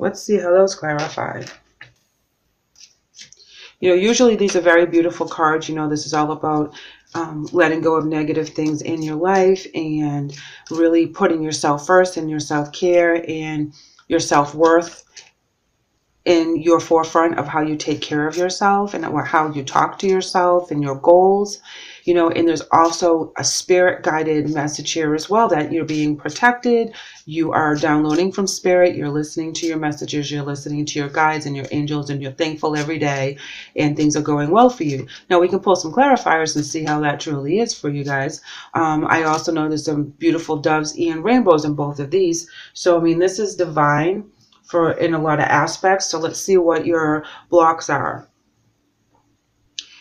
Let's see how those clarify. You know, usually these are very beautiful cards. You know, this is all about letting go of negative things in your life and really putting yourself first and your self-care and your self-worth in your forefront of how you take care of yourself and how you talk to yourself and your goals. You know, and there's also a spirit guided message here as well, that you're being protected. You are downloading from spirit. You're listening to your messages. You're listening to your guides and your angels, and you're thankful every day, and things are going well for you. Now we can pull some clarifiers and see how that truly is for you guys. I also know there's some beautiful doves and rainbows in both of these. So, I mean, this is divine in a lot of aspects. So let's see what your blocks are.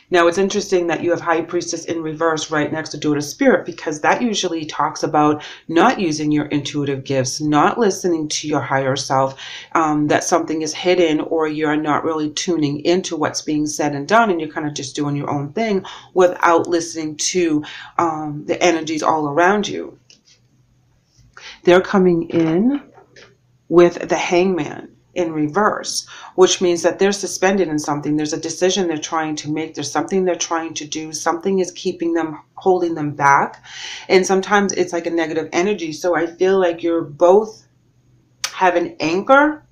Now, it's interesting that you have High Priestess in reverse right next to Daughter Spirit, because that usually talks about not using your intuitive gifts, not listening to your higher self, that something is hidden, or you're not really tuning into what's being said and done, and you're kind of just doing your own thing without listening to the energies all around you. They're coming in with the Hangman in reverse, which means that they're suspended in something. There's a decision they're trying to make. There's something they're trying to do. Something is keeping them, holding them back. And sometimes it's like a negative energy. So I feel like you're both have an anchor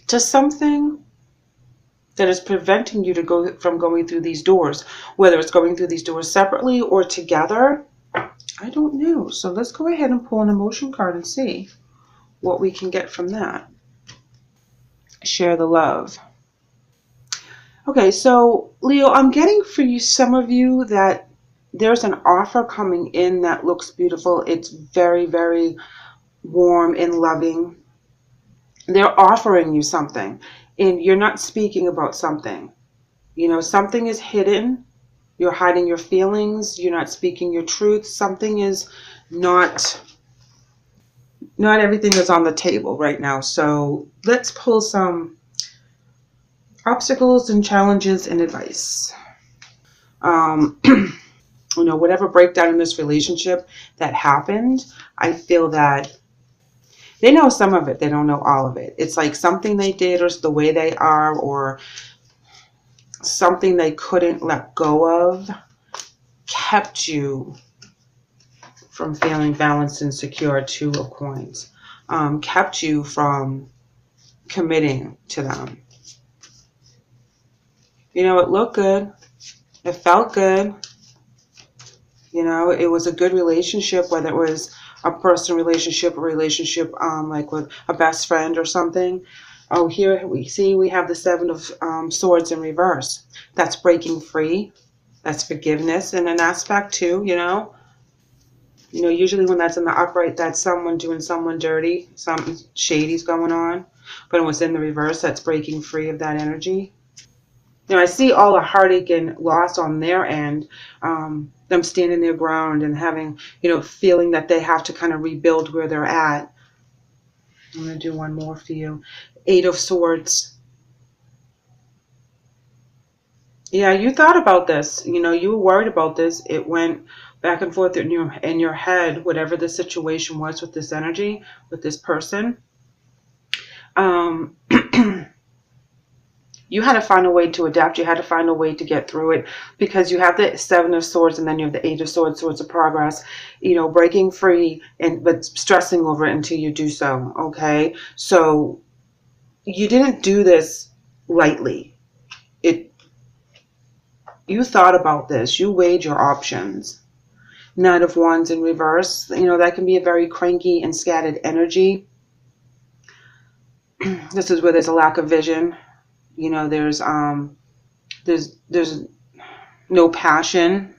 to something that is preventing you to go from going through these doors, whether it's going through these doors separately or together. I don't know. So let's go ahead and pull an emotion card and see what we can get from that. Share the love. Okay, so Leo, I'm getting for you, some of you, that there's an offer coming in that looks beautiful. It's very, very warm and loving. They're offering you something, and you're not speaking about something. You know, something is hidden. You're hiding your feelings. You're not speaking your truth. Something is not everything is on the table right now. So let's pull some obstacles and challenges and advice. You know, whatever breakdown in this relationship that happened, I feel that they know some of it. They don't know all of it. It's like something they did, or the way they are, or something they couldn't let go of kept you from feeling balanced and secure. Two of Coins. Kept you from committing to them. You know, it looked good. It felt good. You know, it was a good relationship, whether it was a personal relationship, a relationship like with a best friend or something. Oh, here we have the Seven of Swords in reverse. That's breaking free. That's forgiveness in an aspect too, you know. You know, usually when that's in the upright, that's someone doing someone dirty. Something shady's going on. But when it's in the reverse, that's breaking free of that energy. You know, I see all the heartache and loss on their end. Them standing their ground and having, you know, feeling that they have to kind of rebuild where they're at. I'm going to do one more for you. Eight of Swords. Yeah, you thought about this. You know, you were worried about this. It went back and forth in your head, whatever the situation was with this energy, with this person. You had to find a way to adapt. You had to find a way to get through it, because you have the Seven of Swords and then you have the Eight of Swords, Swords of Progress, you know, breaking free, but stressing over it until you do so. Okay. So you didn't do this lightly. You thought about this. You weighed your options. Knight of Wands in reverse. You know, that can be a very cranky and scattered energy. This is where there's a lack of vision. You know, there's no passion.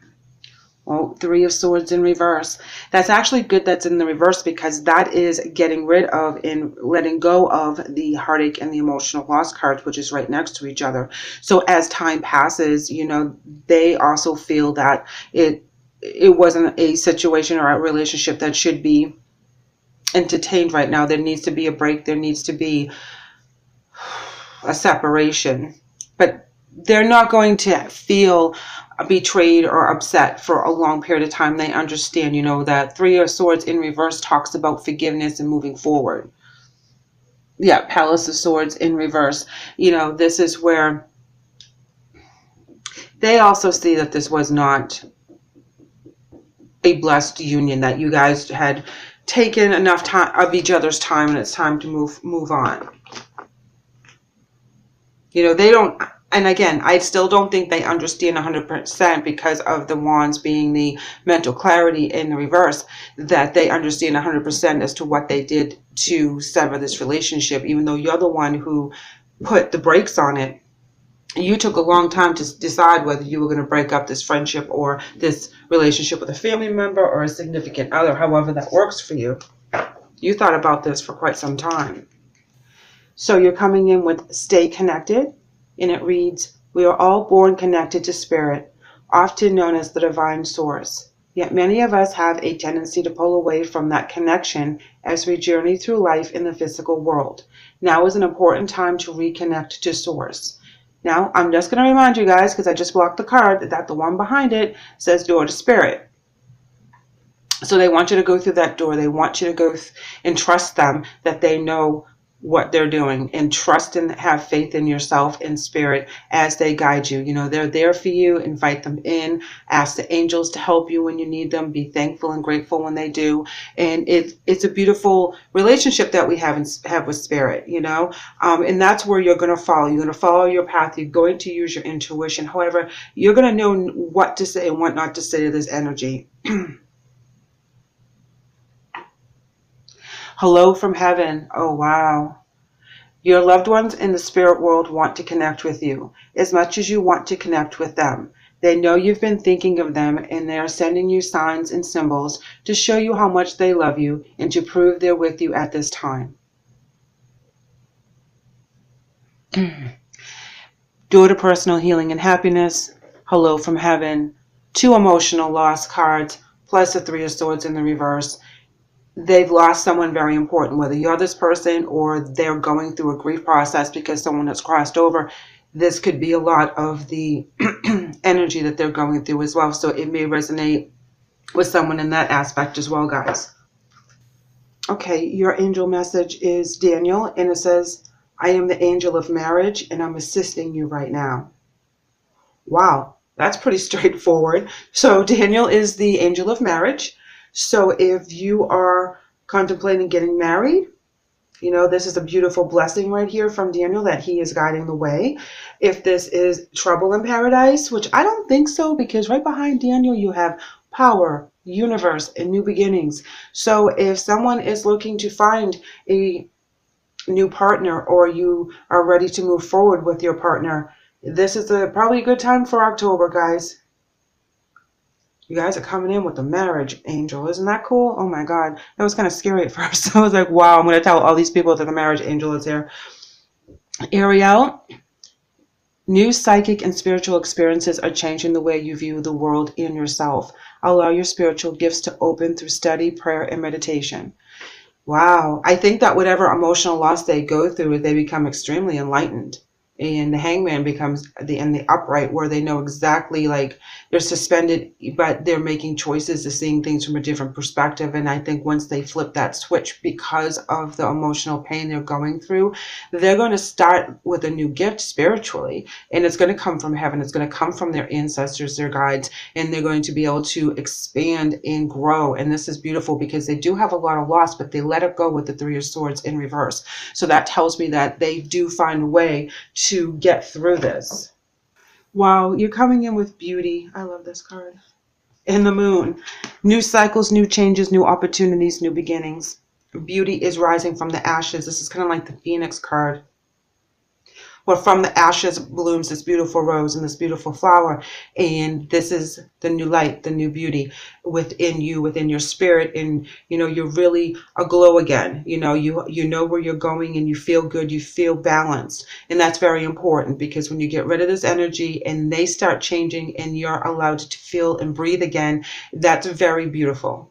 Well, Three of Swords in reverse. That's actually good that's in the reverse, because that is getting rid of and letting go of the heartache and the emotional loss cards, which is right next to each other. So as time passes, you know, they also feel that it wasn't a situation or a relationship that should be entertained right now. There needs to be a break. There needs to be a separation. But they're not going to feel betrayed or upset for a long period of time. They understand, you know, that Three of Swords in reverse talks about forgiveness and moving forward. Yeah, Palace of Swords in reverse. You know, this is where they also see that this was not a blessed union, that you guys had taken enough time of each other's time, and it's time to move on. You know, they don't, and again, I still don't think they understand 100% because of the wands being the mental clarity in the reverse, that they understand 100% as to what they did to sever this relationship, even though you're the one who put the brakes on it. You took a long time to decide whether you were going to break up this friendship or this relationship with a family member or a significant other, however that works for you. You thought about this for quite some time. So you're coming in with stay connected, and it reads, we are all born connected to spirit, often known as the divine source. Yet many of us have a tendency to pull away from that connection as we journey through life in the physical world. Now is an important time to reconnect to source. Now, I'm just going to remind you guys, because I just blocked the card, that the one behind it says door to spirit. So they want you to go through that door. They want you to go and trust them, that they know what they're doing, and trust and have faith in yourself and spirit as they guide you. You know, they're there for you. Invite them in. Ask the angels to help you when you need them. Be thankful and grateful when they do. And it's a beautiful relationship that we have with spirit, you know. And that's where you're going to follow. You're going to follow your path. You're going to use your intuition. However, you're going to know what to say and what not to say to this energy. Hello from heaven. Oh, wow. Your loved ones in the spirit world want to connect with you as much as you want to connect with them. They know you've been thinking of them, and they are sending you signs and symbols to show you how much they love you and to prove they're with you at this time. Door to personal healing and happiness. Hello from heaven. 2 emotional loss cards, plus the 3 of swords in the reverse. They've lost someone very important, whether you're this person or they're going through a grief process because someone has crossed over. This could be a lot of the energy that they're going through as well. So it may resonate with someone in that aspect as well, guys. Okay, your angel message is Daniel, and it says, I am the angel of marriage, and I'm assisting you right now. Wow, that's pretty straightforward. So Daniel is the angel of marriage. So if you are contemplating getting married, you know, this is a beautiful blessing right here from Daniel, that he is guiding the way. If this is trouble in paradise, which I don't think so, because right behind Daniel you have power, universe, and new beginnings. So if someone is looking to find a new partner, or you are ready to move forward with your partner, this is probably a good time for October, guys. You guys are coming in with the marriage angel. Isn't that cool? Oh my God. That was kind of scary at first. I was like, wow, I'm going to tell all these people that the marriage angel is here. Ariel, new psychic and spiritual experiences are changing the way you view the world and yourself. Allow your spiritual gifts to open through study, prayer, and meditation. Wow. I think that whatever emotional loss they go through, they become extremely enlightened. And the hangman becomes in the upright, where they know exactly, like, they're suspended, but they're making choices to seeing things from a different perspective. And I think once they flip that switch, because of the emotional pain they're going through, they're going to start with a new gift spiritually. And it's going to come from heaven. It's going to come from their ancestors, their guides, and they're going to be able to expand and grow. And this is beautiful because they do have a lot of loss, but they let it go with the 3 of swords in reverse. So that tells me that they do find a way to get through this. Wow, you're coming in with beauty. I love this card. And the moon. New cycles, new changes, new opportunities, new beginnings. Beauty is rising from the ashes. This is kind of like the Phoenix card. Well, from the ashes blooms this beautiful rose and this beautiful flower. And this is the new light, the new beauty within you, within your spirit. And, you know, you're really aglow again. You know, you know where you're going, and you feel good. You feel balanced. And that's very important, because when you get rid of this energy and they start changing and you're allowed to feel and breathe again, that's very beautiful.